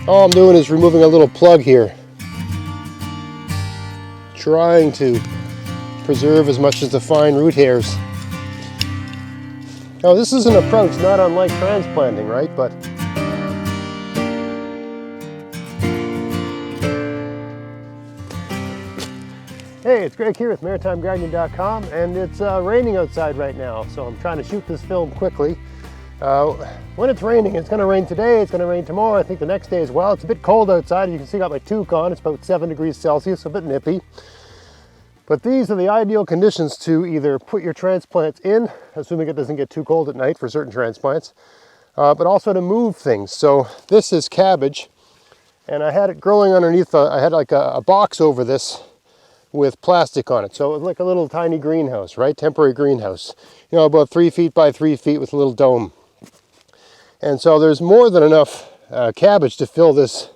All I'm doing is removing a little plug here, trying to preserve as much as the fine root hairs. Now this is an approach not unlike transplanting, right? But hey, it's Greg here with MaritimeGardening.com, and it's raining outside right now, so I'm trying to shoot this film quickly. When it's raining, it's going to rain today, it's going to rain tomorrow, I think the next day as well. It's a bit cold outside. You can see I got my toque on. It's about 7 degrees Celsius, a bit nippy. But these are the ideal conditions to either put your transplants in, assuming it doesn't get too cold at night for certain transplants, but also to move things. So this is cabbage, and I had it growing underneath, I had like a box over this with plastic on it. So it was like a little tiny greenhouse, right? Temporary greenhouse. You know, about 3 feet by 3 feet with a little dome. And so there's more than enough cabbage to fill this,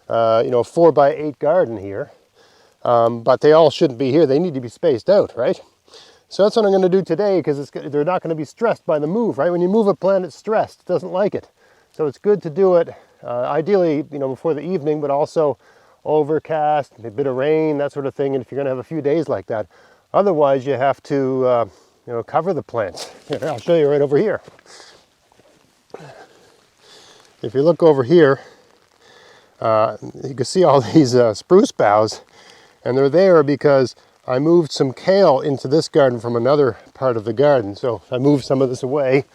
4 by 8 garden here. But they all shouldn't be here. They need to be spaced out, right? So that's what I'm going to do today, because they're not going to be stressed by the move, right? When you move a plant, it's stressed. It doesn't like it. So it's good to do it, ideally, before the evening, but also overcast, a bit of rain, that sort of thing. And if you're going to have a few days like that, otherwise you have to, cover the plants. Here, I'll show you right over here. If you look over here, you can see all these spruce boughs, and they're there because I moved some kale into this garden from another part of the garden. So I moved some of this away,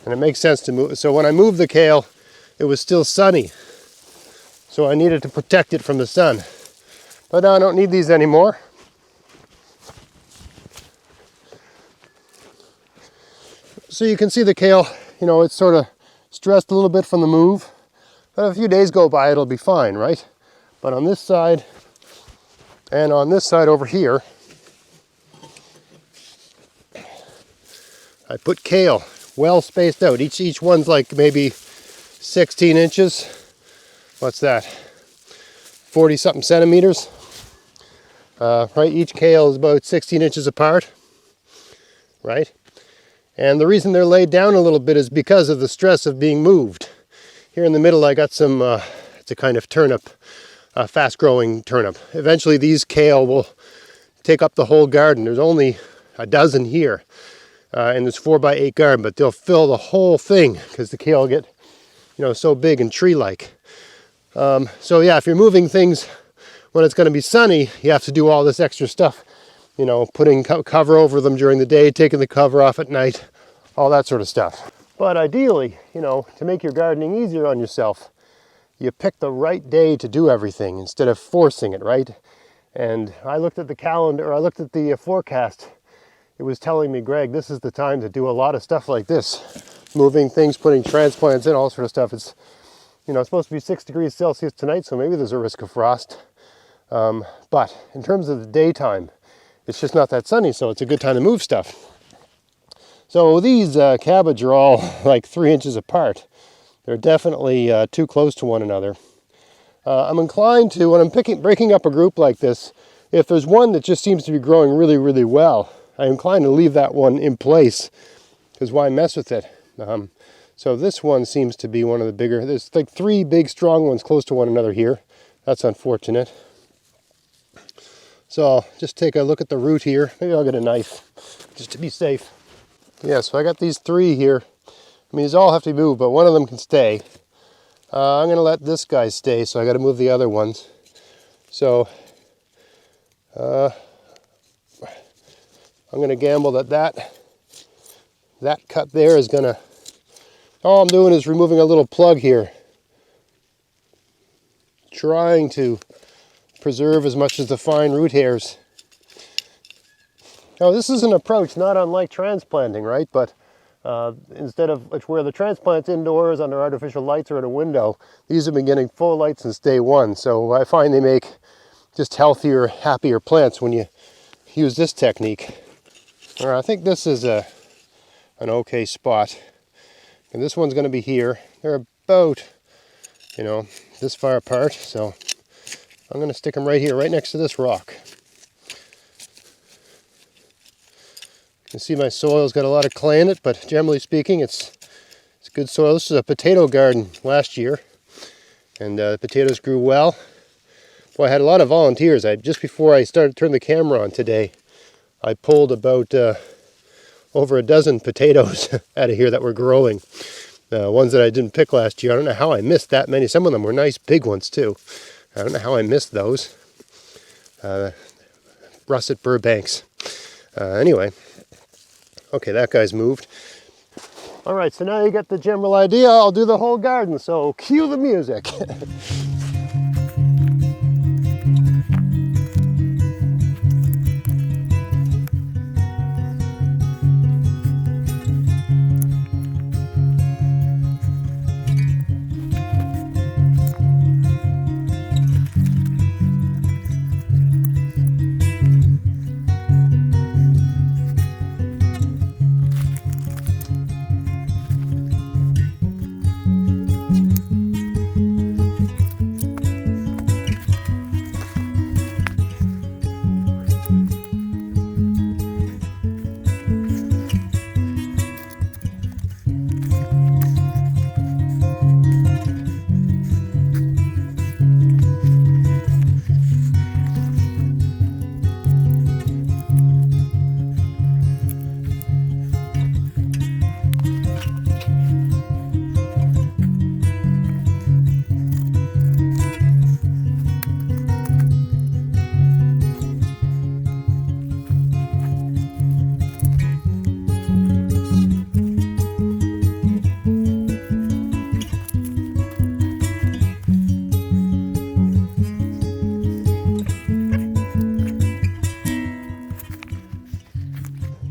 and it makes sense to move. So when I moved the kale, it was still sunny, so I needed to protect it from the sun. But now I don't need these anymore. So you can see the kale, it's sort of stressed a little bit from the move. But a few days go by, it'll be fine, right? But on this side and on this side over here, I put kale well spaced out. Each one's like maybe 16 inches. What's that? 40 something centimeters. Right, each kale is about 16 inches apart, right? And the reason they're laid down a little bit is because of the stress of being moved. Here in the middle I got some, it's a kind of turnip, fast-growing turnip. Eventually these kale will take up the whole garden. There's only a dozen here, and it's 4 by 8 garden, but they'll fill the whole thing because the kale get, so big and tree-like. So yeah, if you're moving things when it's going to be sunny, you have to do all this extra stuff. Putting cover over them during the day, taking the cover off at night, all that sort of stuff. But ideally, to make your gardening easier on yourself, you pick the right day to do everything instead of forcing it, right? And I looked at the calendar, I looked at the forecast. It was telling me, Greg, this is the time to do a lot of stuff like this. Moving things, putting transplants in, all sort of stuff. It's, it's supposed to be 6 degrees Celsius tonight, so maybe there's a risk of frost. But in terms of the daytime, it's just not that sunny, so it's a good time to move stuff. So these cabbage are all like 3 inches apart. They're definitely too close to one another. I'm inclined to, when I'm breaking up a group like this, if there's one that just seems to be growing really, really well, I'm inclined to leave that one in place, because why mess with it? So this one seems to be one of the bigger. There's like 3 big, strong ones close to one another here. That's unfortunate. So I'll just take a look at the root here. Maybe I'll get a knife just to be safe. Yeah, so I got these 3 here. I mean, these all have to be moved, but one of them can stay. I'm going to let this guy stay, so I got to move the other ones. So I'm going to gamble that cut there is going to... All I'm doing is removing a little plug here, trying to preserve as much as the fine root hairs. Now this is an approach not unlike transplanting, right? But instead of where the transplant's indoors under artificial lights or in a window, these have been getting full light since day one. So I find they make just healthier, happier plants when you use this technique. All right, I think this is an okay spot. And this one's going to be here. They're about, this far apart. So I'm going to stick them right here, right next to this rock. You can see my soil's got a lot of clay in it, but generally speaking, it's It's good soil. This is a potato garden last year, and the potatoes grew well. Boy, I had a lot of volunteers. Just before I turned the camera on today, I pulled about over a dozen potatoes out of here that were growing. Ones that I didn't pick last year. I don't know how I missed that many. Some of them were nice big ones too. I don't know how I missed those. Russet Burbanks. Anyway, okay, that guy's moved. All right, so now you get the general idea. I'll do the whole garden, so cue the music.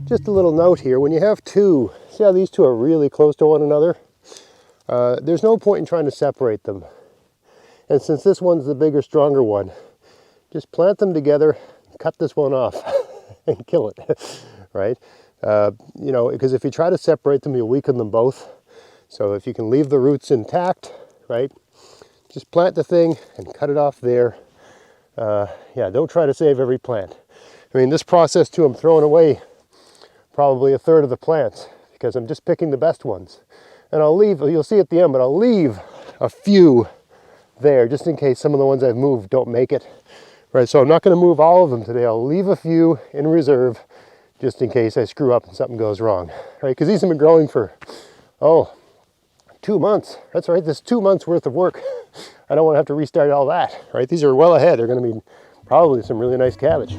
Just a little note here, when you have two, see how these two are really close to one another? There's no point in trying to separate them. And since this one's the bigger, stronger one, just plant them together, cut this one off, and kill it, right? You know, because if you try to separate them, you'll weaken them both. So if you can leave the roots intact, right? Just plant the thing and cut it off there. Yeah, don't try to save every plant. I mean, this process too, I'm throwing away probably a third of the plants because I'm just picking the best ones. And I'll leave, you'll see at the end, but I'll leave a few there just in case some of the ones I've moved don't make it. Right, so I'm not going to move all of them today. I'll leave a few in reserve just in case I screw up and something goes wrong. Right, because these have been growing for, 2 months. That's right, this 2 months worth of work. I don't want to have to restart all that. Right, these are well ahead. They're going to be probably some really nice cabbage.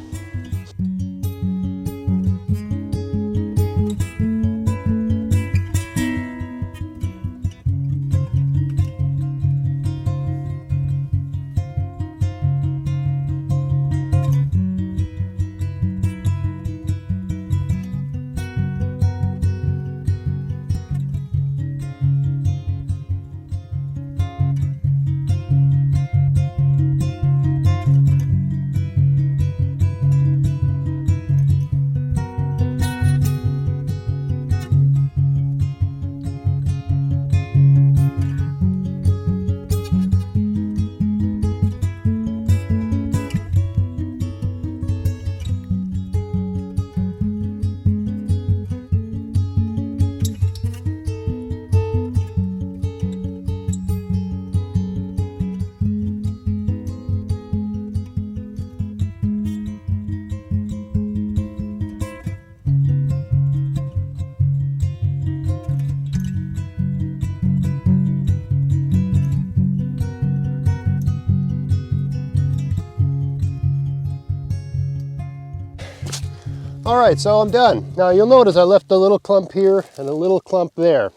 All right, so I'm done. Now you'll notice I left a little clump here and a little clump there.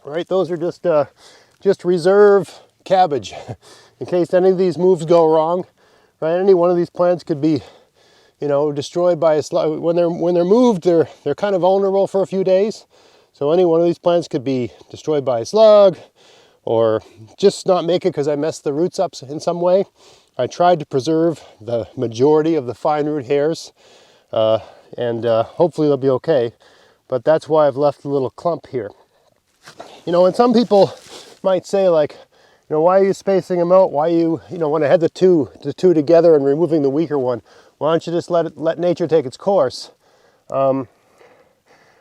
All right, those are just reserve cabbage in case any of these moves go wrong. Right, any one of these plants could be, you know, destroyed by a slug. When they're moved, they're kind of vulnerable for a few days. So any one of these plants could be destroyed by a slug, or just not make it because I messed the roots up in some way. I tried to preserve the majority of the fine root hairs. And hopefully they'll be okay, but that's why I've left a little clump here. You know, and some people might say, like, you know, why are you spacing them out? Why you know, when I had the two together and removing the weaker one, why don't you just let nature take its course? I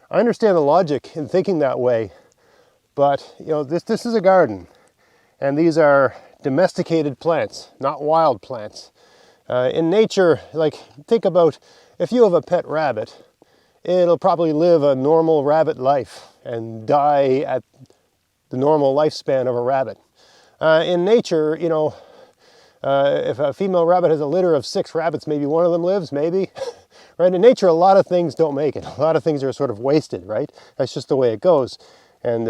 understand the logic in thinking that way, But you know, this is a garden, and these are domesticated plants, not wild plants. In nature, like think about if you have a pet rabbit, it'll probably live a normal rabbit life and die at the normal lifespan of a rabbit. In nature, you know, if a female rabbit has a litter of 6 rabbits, maybe one of them lives, maybe. Right? In nature, a lot of things don't make it. A lot of things are sort of wasted, right? That's just the way it goes. And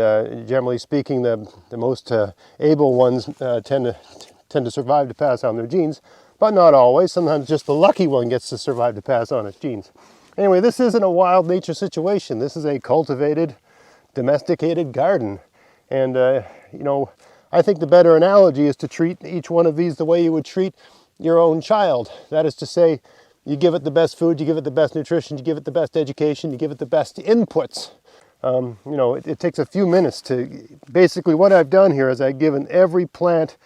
generally speaking, the most able ones tend to survive to pass on their genes, but not always. Sometimes just the lucky one gets to survive to pass on its genes. Anyway, this isn't a wild nature situation. This is a cultivated, domesticated garden. And, you know, I think the better analogy is to treat each one of these the way you would treat your own child. That is to say, you give it the best food, you give it the best nutrition, you give it the best education, you give it the best inputs. You know, it takes a few minutes to, basically what I've done here is I've given every plant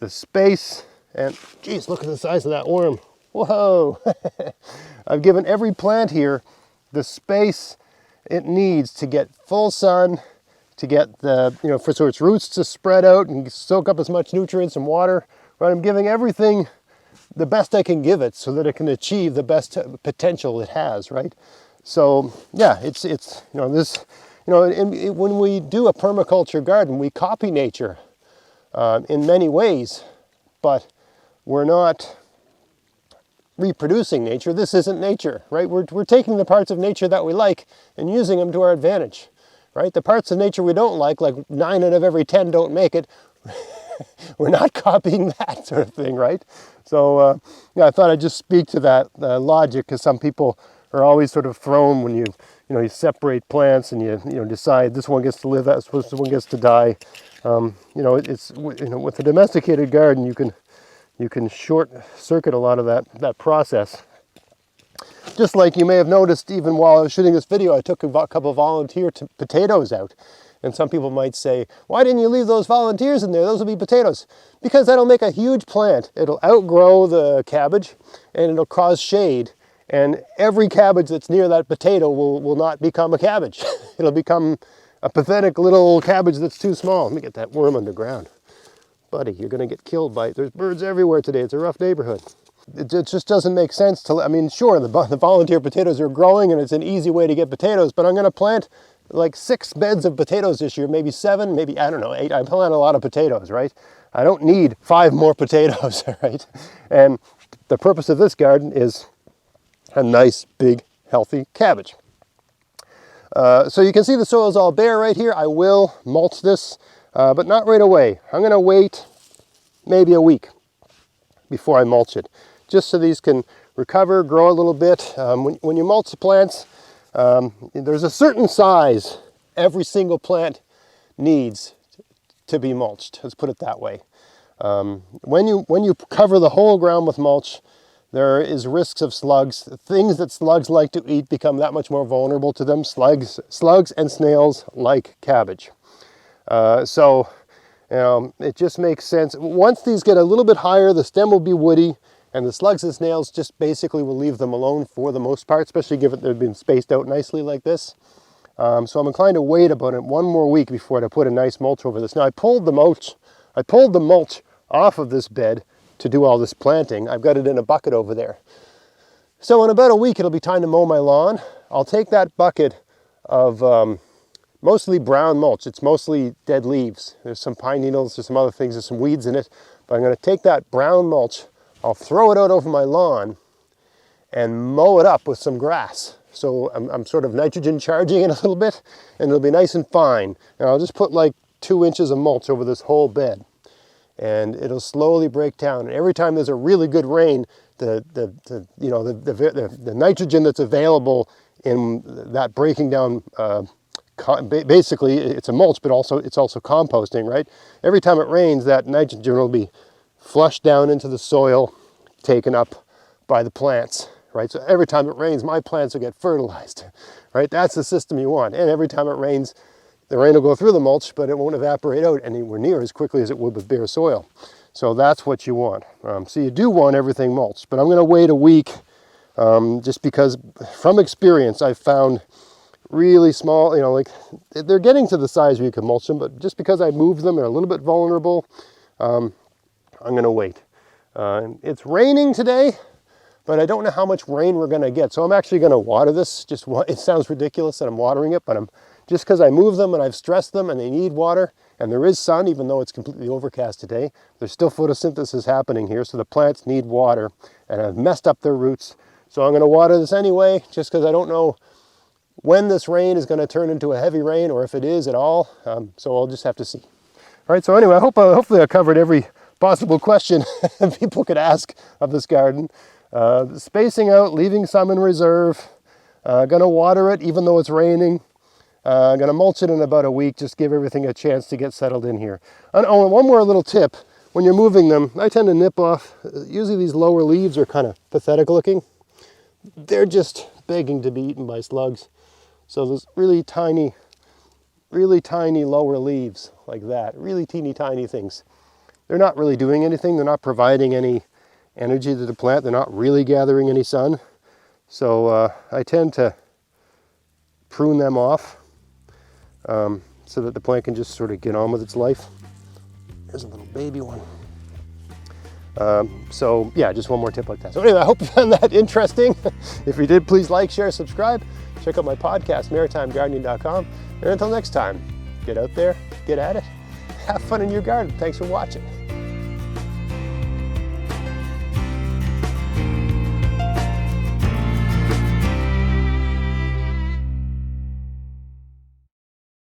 the space, and geez, look at the size of that worm. Whoa! I've given every plant here the space it needs to get full sun, to get the, you know, for its roots to spread out and soak up as much nutrients and water. Right? I'm giving everything the best I can give it so that it can achieve the best potential it has, right? So yeah, it's you know, this, you know, when we do a permaculture garden, we copy nature in many ways, but we're not reproducing nature. This isn't nature, right? We're taking the parts of nature that we like and using them to our advantage, right? The parts of nature we don't like 9 out of every 10 don't make it. We're not copying that sort of thing, right? So yeah, I thought I'd just speak to that logic, because some people are always sort of thrown when you separate plants and you decide this one gets to live, this one gets to die. You know, it's, you know, with a domesticated garden, you can short circuit a lot of that process. Just like you may have noticed, even while I was shooting this video, I took a couple of volunteer potatoes out. And some people might say, why didn't you leave those volunteers in there? Those will be potatoes. Because that'll make a huge plant. It'll outgrow the cabbage and it'll cause shade. And every cabbage that's near that potato will not become a cabbage. It'll become a pathetic little cabbage that's too small. Let me get that worm underground. Buddy, you're going to get killed by it. There's birds everywhere today. It's a rough neighborhood. It just doesn't make sense to, I mean, sure, the volunteer potatoes are growing and it's an easy way to get potatoes, but I'm going to plant like 6 beds of potatoes this year, maybe 7, maybe, I don't know, 8. I plant a lot of potatoes, right? I don't need 5 more potatoes, right? And the purpose of this garden is a nice, big, healthy cabbage. So you can see the soil's all bare right here. I will mulch this, but not right away. I'm going to wait maybe a week before I mulch it, just so these can recover, grow a little bit. When you mulch the plants, there's a certain size every single plant needs to be mulched. Let's put it that way. When you cover the whole ground with mulch, there is risks of slugs. Things that slugs like to eat become that much more vulnerable to them. Slugs and snails like cabbage. So it just makes sense. Once these get a little bit higher, the stem will be woody, and the slugs and snails just basically will leave them alone for the most part, especially given they've been spaced out nicely like this. So I'm inclined to wait about 1 more week before I put a nice mulch over this. Now I pulled the mulch off of this bed to do all this planting. I've got it in a bucket over there. So in about a week, it'll be time to mow my lawn. I'll take that bucket of mostly brown mulch. It's mostly dead leaves. There's some pine needles, there's some other things, there's some weeds in it. But I'm going to take that brown mulch, I'll throw it out over my lawn and mow it up with some grass. So I'm sort of nitrogen charging it a little bit, and it'll be nice and fine. And I'll just put like 2 inches of mulch over this whole bed, and it'll slowly break down. And every time there's a really good rain, the nitrogen that's available in that breaking down, basically it's a mulch, but it's also composting, right? Every time it rains, that nitrogen will be flushed down into the soil, taken up by the plants, right? So every time it rains, my plants will get fertilized, right? That's the system you want. And every time it rains, the rain will go through the mulch, but it won't evaporate out anywhere near as quickly as it would with bare soil. So that's what you want. So you do want everything mulched, but I'm going to wait a week just because from experience I've found really small, you know, like they're getting to the size where you can mulch them, but just because I moved them, they're a little bit vulnerable. I'm going to wait. It's raining today, but I don't know how much rain we're going to get. So I'm actually going to water this. It sounds ridiculous that I'm watering it, but just because I moved them and I've stressed them and they need water, and there is sun, even though it's completely overcast today, there's still photosynthesis happening here, so the plants need water, and I've messed up their roots. So I'm going to water this anyway, just because I don't know when this rain is going to turn into a heavy rain, or if it is at all. So I'll just have to see. All right, so anyway, hopefully I covered every possible question people could ask of this garden. Spacing out, leaving some in reserve, going to water it even though it's raining. I'm going to mulch it in about a week, just give everything a chance to get settled in here. And one more little tip. When you're moving them, I tend to nip off. Usually these lower leaves are kind of pathetic looking. They're just begging to be eaten by slugs. So those really tiny lower leaves like that, really teeny tiny things. They're not really doing anything. They're not providing any energy to the plant. They're not really gathering any sun. So I tend to prune them off. So that the plant can just sort of get on with its life. Here's a little baby one. So yeah, just one more tip like that. So anyway, I hope you found that interesting. If you did, please like, share, subscribe. Check out my podcast, maritimegardening.com. And until next time, get out there, get at it, have fun in your garden. Thanks for watching.